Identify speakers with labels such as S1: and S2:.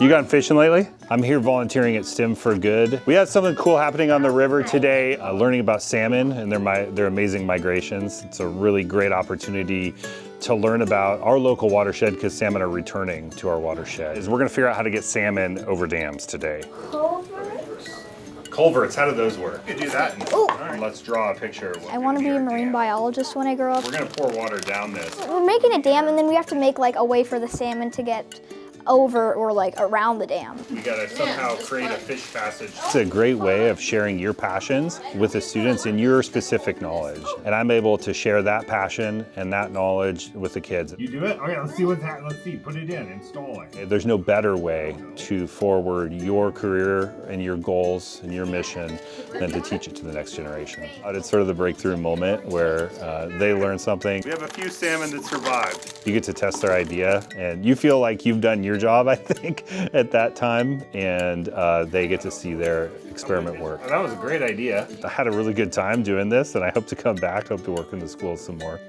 S1: You gone fishing lately? I'm here volunteering at STEM4Good. We had something cool happening on the river today, learning about salmon and their amazing migrations. It's a really great opportunity to learn about our local watershed because salmon are returning to our watershed. We're gonna figure out how to get salmon over dams today. Culverts, how do those work? You can do that. All right, let's draw a picture.
S2: I want to be a marine biologist when I grow up.
S1: We're gonna pour water down this.
S2: We're making a dam and then we have to make like a way for the salmon to get over or like around the dam.
S1: We gotta somehow create a fish passage. It's a great way of sharing your passions with the students and your specific knowledge. And I'm able to share that passion and that knowledge with the kids.
S3: You do it? Okay, let's see what's happening. Let's see, put it in, install it.
S1: There's no better way to forward your career and your goals and your mission than to teach it to the next generation. It's sort of the breakthrough moment where they learn something. We have a few salmon that survived. You get to test their idea and you feel like you've done your job, I think, at that time, and they get to see their experiment work. That was a great idea. I had a really good time doing this, and I hope to come back, hope to work in the school some more.